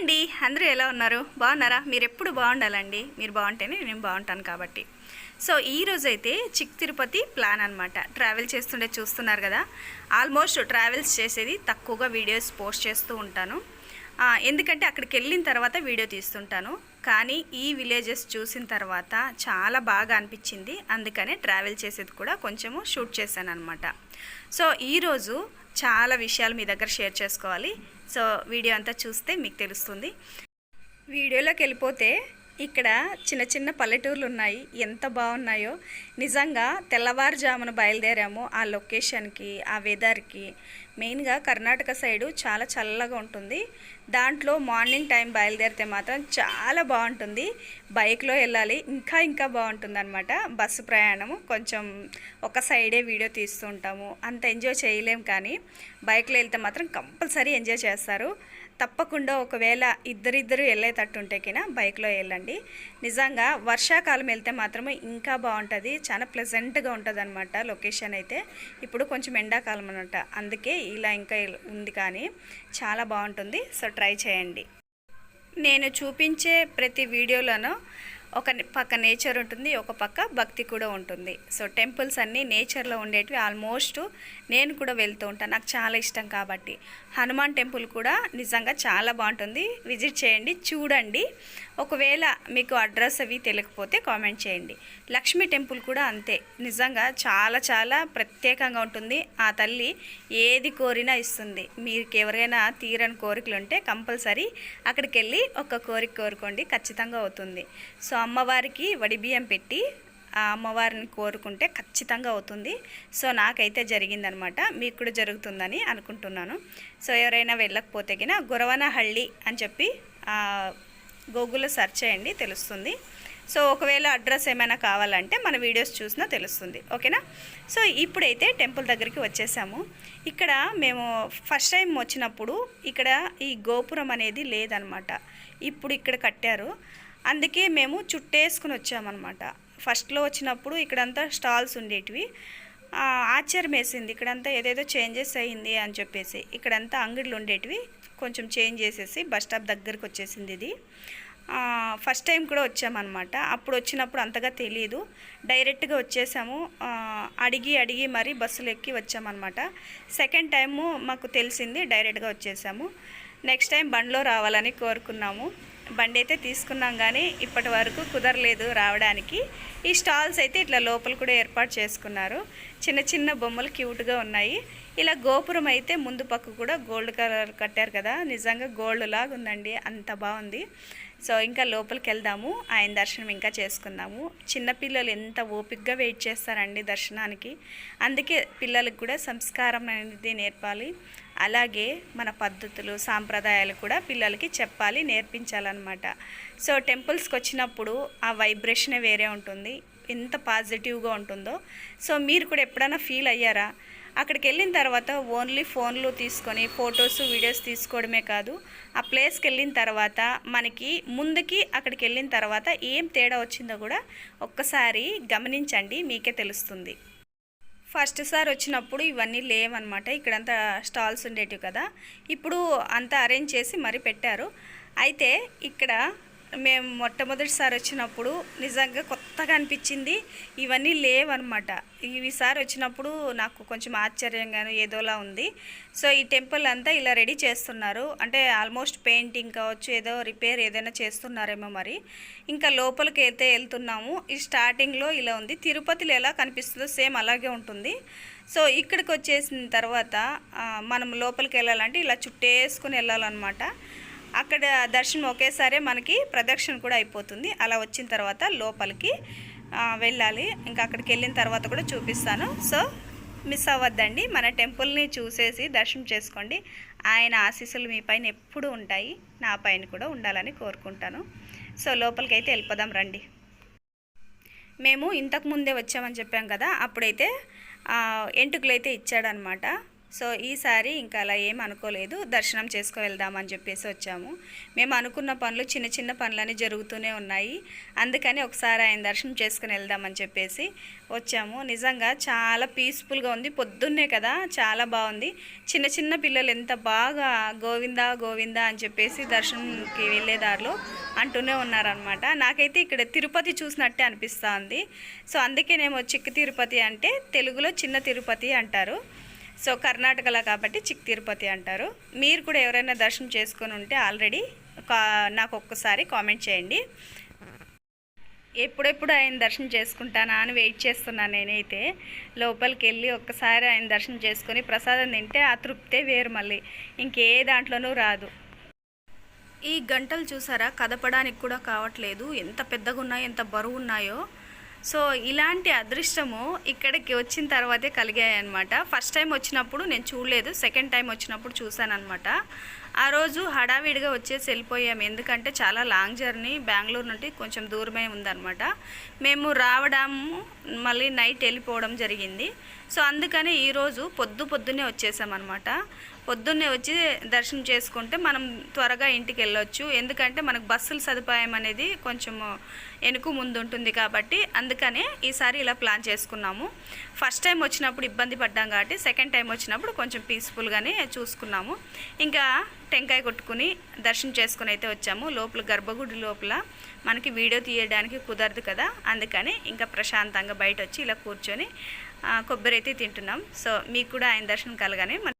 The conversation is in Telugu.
అండి, అందరూ ఎలా ఉన్నారు? బాగున్నారా? మీరు ఎప్పుడు బాగుండాలండి. మీరు బాగుంటేనే నేను బాగుంటాను కాబట్టి. సో ఈరోజు అయితే చిక్ తిరుపతి ప్లాన్ అనమాట. ట్రావెల్ చేస్తుండే చూస్తున్నారు కదా. ఆల్మోస్ట్ ట్రావెల్స్ చేసేది తక్కువగా వీడియోస్ పోస్ట్ చేస్తూ ఉంటాను. ఎందుకంటే అక్కడికి వెళ్ళిన తర్వాత వీడియో తీస్తుంటాను. కానీ ఈ విలేజెస్ చూసిన తర్వాత చాలా బాగా అనిపించింది. అందుకనే ట్రావెల్ చేసేది కూడా కొంచెము షూట్ చేశాను అనమాట. సో ఈరోజు చాలా విషయాలు మీ దగ్గర షేర్ చేసుకోవాలి. సో వీడియో అంతా చూస్తే మీకు తెలుస్తుంది. వీడియోలోకి వెళ్ళిపోతే ఇక్కడ చిన్న చిన్న పల్లెటూర్లు ఉన్నాయి. ఎంత బాగున్నాయో నిజంగా. తెల్లవారుజామున బయలుదేరాము ఆ లొకేషన్కి, ఆ వెదర్కి. మెయిన్గా కర్ణాటక సైడు చాలా చల్లగా ఉంటుంది. దాంట్లో మార్నింగ్ టైం బయలుదేరితే మాత్రం చాలా బాగుంటుంది. బైక్లో వెళ్ళాలి, ఇంకా బాగుంటుంది అనమాట. బస్సు ప్రయాణము కొంచెం ఒక సైడే వీడియో తీస్తూ ఉంటాము, అంత ఎంజాయ్ చేయలేం. కానీ బైక్లో వెళ్తే మాత్రం కంపల్సరీ ఎంజాయ్ చేస్తారు. తప్పకుండా ఒకవేళ ఇద్దరిద్దరు వెళ్ళేటట్టుంటే కినా బైక్లో వెళ్ళండి. నిజంగా వర్షాకాలం వెళ్తే మాత్రమే ఇంకా బాగుంటుంది. చాలా ప్లెజెంట్గా ఉంటుంది అనమాట లొకేషన్ అయితే. ఇప్పుడు కొంచెం ఎండాకాలం అనమాట, అందుకే ఇలా ఇంకా ఉంది. కానీ చాలా బాగుంటుంది. సో ట్రై చేయండి. నేను చూపించే ప్రతి వీడియోలోనూ ఒక పక్క నేచర్ ఉంటుంది, ఒక పక్క భక్తి కూడా ఉంటుంది. సో టెంపుల్స్ అన్నీ నేచర్లో ఉండేటివి ఆల్మోస్ట్ నేను కూడా వెళ్తూ ఉంటాను, నాకు చాలా ఇష్టం కాబట్టి. హనుమాన్ టెంపుల్ కూడా నిజంగా చాలా బాగుంటుంది, విజిట్ చేయండి, చూడండి. ఒకవేళ మీకు అడ్రస్ అవి తెలియకపోతే కామెంట్ చేయండి. లక్ష్మీ టెంపుల్ కూడా అంతే, నిజంగా చాలా ప్రత్యేకంగా ఉంటుంది. ఆ తల్లి ఏది కోరినా ఇస్తుంది. మీకు ఎవరైనా తీరని కోరికలు ఉంటే కంపల్సరీ అక్కడికి వెళ్ళి ఒక కోరిక కోరుకోండి, ఖచ్చితంగా అవుతుంది. సో అమ్మవారికి వడిబియ్యం పెట్టి ఆ అమ్మవారిని కోరుకుంటే ఖచ్చితంగా అవుతుంది. సో నాకైతే జరిగిందనమాట, మీకు కూడా జరుగుతుందని అనుకుంటున్నాను. సో ఎవరైనా వెళ్ళకపోతే గిన గురవనహళ్ళి అని చెప్పి గూగుల్లో సెర్చ్ చేయండి, తెలుస్తుంది. సో ఒకవేళ అడ్రస్ ఏమైనా కావాలంటే మన వీడియోస్ చూసినా తెలుస్తుంది. ఓకేనా? సో ఇప్పుడైతే టెంపుల్ దగ్గరికి వచ్చేసాము. ఇక్కడ మేము ఫస్ట్ టైం వచ్చినప్పుడు ఇక్కడ ఈ గోపురం అనేది లేదనమాట, ఇప్పుడు ఇక్కడ కట్టారు. అందుకే మేము చుట్టేసుకుని వచ్చామన్నమాట. ఫస్ట్లో వచ్చినప్పుడు ఇక్కడంతా స్టాల్స్ ఉండేటివి. ఆశ్చర్యం వేసింది, ఇక్కడంతా ఏదేదో చేంజెస్ అయ్యింది అని చెప్పేసి. ఇక్కడంతా అంగడిలు ఉండేటివి, కొంచెం చేంజ్ చేసేసి బస్ స్టాప్ దగ్గరికి వచ్చేసింది ఇది. ఫస్ట్ టైం కూడా వచ్చామన్నమాట. అప్పుడు వచ్చినప్పుడు అంతగా తెలియదు, డైరెక్ట్గా వచ్చేసాము. అడిగి మరీ బస్సులు ఎక్కి వచ్చామన్నమాట. సెకండ్ టైము మాకు తెలిసింది, డైరెక్ట్గా వచ్చేసాము. నెక్స్ట్ టైం బండిలో రావాలని కోరుకున్నాము. బండి అయితే తీసుకున్నాం, కానీ ఇప్పటి వరకు కుదరలేదు రావడానికి. ఈ స్టాల్స్ అయితే ఇట్లా లోపల కూడా ఏర్పాటు చేసుకున్నారు. చిన్న బొమ్మలు క్యూట్గా ఉన్నాయి. ఇలా గోపురం అయితే ముందు పక్క కూడా గోల్డ్ కలర్ కట్టారు కదా, నిజంగా గోల్డ్ లాగా ఉందండి, అంత బాగుంది. సో ఇంకా లోపలికి వెళ్దాము, ఆయన దర్శనం ఇంకా చేసుకుందాము. చిన్నపిల్లలు ఎంత ఓపికగా వెయిట్ చేస్తారండి దర్శనానికి. అందుకే పిల్లలకు కూడా సంస్కారం అనేది నేర్పాలి. అలాగే మన పద్ధతులు, సాంప్రదాయాలు కూడా పిల్లలకి చెప్పాలి, నేర్పించాలన్నమాట. సో టెంపుల్స్కి వచ్చినప్పుడు ఆ వైబ్రేషనే వేరే ఉంటుంది, ఎంత పాజిటివ్గా ఉంటుందో. సో మీరు కూడా ఎప్పుడైనా ఫీల్ అయ్యారా? అక్కడికి వెళ్ళిన తర్వాత ఓన్లీ ఫోన్లు తీసుకొని ఫొటోస్, వీడియోస్ తీసుకోవడమే కాదు, ఆ ప్లేస్కి వెళ్ళిన తర్వాత మనకి ముందుకి అక్కడికి వెళ్ళిన తర్వాత ఏం తేడా వచ్చిందో కూడా ఒక్కసారి గమనించండి, మీకే తెలుస్తుంది. ఫస్ట్ సారి వచ్చినప్పుడు ఇవన్నీ లేవన్నమాట. ఇక్కడంతా స్టాల్స్ ఉండేటివి కదా, ఇప్పుడు అంతా అరేంజ్ చేసి మరీ పెట్టారు. అయితే ఇక్కడ మేము మొట్టమొదటిసారి వచ్చినప్పుడు నిజంగా కొత్తగా అనిపించింది, ఇవన్నీ లేవన్నమాట. ఈసారి వచ్చినప్పుడు నాకు కొంచెం ఆశ్చర్యంగాను ఏదోలా ఉంది. సో ఈ టెంపుల్ అంతా ఇలా రెడీ చేస్తున్నారు, అంటే ఆల్మోస్ట్ పెయింటింగ్ కావచ్చు, ఏదో రిపేర్ ఏదైనా చేస్తున్నారేమో మరి. ఇంకా లోపలికి అయితే వెళ్తున్నాము. ఈ స్టార్టింగ్లో ఇలా ఉంది, తిరుపతిలో ఎలా కనిపిస్తుందో సేమ్ అలాగే ఉంటుంది. సో ఇక్కడికి వచ్చేసిన తర్వాత మనం లోపలికి వెళ్ళాలంటే ఇలా చుట్టేసుకుని వెళ్ళాలన్నమాట. అక్కడ దర్శనం ఒకేసారి మనకి ప్రదక్షిణ కూడా అయిపోతుంది. అలా వచ్చిన తర్వాత లోపలికి వెళ్ళాలి. ఇంకా అక్కడికి వెళ్ళిన తర్వాత కూడా చూపిస్తాను. సో మిస్ అవ్వద్దండి, మన టెంపుల్ని చూసేసి దర్శనం చేసుకోండి. ఆయన ఆశీస్సులు మీ పైన ఎప్పుడూ ఉంటాయి, నా పైన కూడా ఉండాలని కోరుకుంటాను. సో లోపలికి అయితే వెళ్ళిపోదాం రండి. మేము ఇంతకు ముందే వచ్చామని చెప్పాం కదా, అప్పుడైతే ఎంటుకలు అయితే ఇచ్చాడనమాట. సో ఈసారి ఇంకా అలా ఏం అనుకోలేదు, దర్శనం చేసుకు వెళ్దామని చెప్పేసి వచ్చాము. మేము అనుకున్న పనులు చిన్న చిన్న పనులని జరుగుతూనే ఉన్నాయి, అందుకని ఒకసారి ఆయన దర్శనం చేసుకుని వెళ్దామని చెప్పేసి వచ్చాము. నిజంగా చాలా పీస్ఫుల్గా ఉంది, పొద్దున్నే కదా చాలా బాగుంది. చిన్న చిన్న పిల్లలు ఎంత బాగా గోవిందా గోవిందా అని చెప్పేసి దర్శనంకి వెళ్ళేదారిలో అంటూనే ఉన్నారనమాట. నాకైతే ఇక్కడ తిరుపతి చూసినట్టే అనిపిస్తుంది. సో అందుకేనేమో చిక్క తిరుపతి అంటే తెలుగులో చిన్న తిరుపతి అంటారు, సో కర్ణాటకలో కాబట్టి చిక్ తిరుపతి అంటారు. మీరు కూడా ఎవరైనా దర్శనం చేసుకొని ఉంటే ఆల్రెడీ నాకు ఒక్కసారి కామెంట్ చేయండి. ఎప్పుడెప్పుడు ఆయన దర్శనం చేసుకుంటానా అని వెయిట్ చేస్తున్నాను నేనైతే. లోపలికి వెళ్ళి ఒక్కసారి ఆయన దర్శనం చేసుకొని ప్రసాదం తింటే ఆ తృప్తే వేరు, మళ్ళీ ఇంకే దాంట్లోనూ రాదు. ఈ గంటలు చూసారా, కదపడానికి కూడా కావట్లేదు, ఎంత పెద్దగా ఉన్నాయో ఎంత బరువు ఉన్నాయో. సో ఇలాంటి అదృష్టము ఇక్కడికి వచ్చిన తర్వాతే కలిగాయి అనమాట. ఫస్ట్ టైం వచ్చినప్పుడు నేను చూడలేదు, సెకండ్ టైం వచ్చినప్పుడు చూశాను అనమాట. ఆ రోజు హడావిడిగా వచ్చేసి వెళ్ళిపోయాము, ఎందుకంటే చాలా లాంగ్ జర్నీ, బెంగళూరు నుండి కొంచెం దూరమే ఉందన్నమాట. మేము రావడము మళ్ళీ నైట్ వెళ్ళిపోవడం జరిగింది. సో అందుకని ఈరోజు పొద్దున్నే వచ్చేసామన్నమాట. పొద్దున్నే వచ్చి దర్శనం చేసుకుంటే మనం త్వరగా ఇంటికి వెళ్ళొచ్చు, ఎందుకంటే మనకు బస్సుల సదుపాయం అనేది కొంచెం వెనుక ముందు ఉంటుంది కాబట్టి అందుకనే ఈసారి ఇలా ప్లాన్ చేసుకున్నాము. ఫస్ట్ టైం వచ్చినప్పుడు ఇబ్బంది పడ్డాం కాబట్టి సెకండ్ టైం వచ్చినప్పుడు కొంచెం పీస్ఫుల్గానే చూసుకున్నాము. ఇంకా టెంకాయ కొట్టుకుని దర్శనం చేసుకుని అయితే వచ్చాము. లోపల గర్భగుడి లోపల మనకి వీడియో తీయడానికి కుదరదు కదా, అందుకని ఇంకా ప్రశాంతంగా బయట వచ్చి ఇలా కూర్చొని కొబ్బరి అయితే తింటున్నాం. సో మీకు కూడా ఆయన దర్శనం కలగానే మన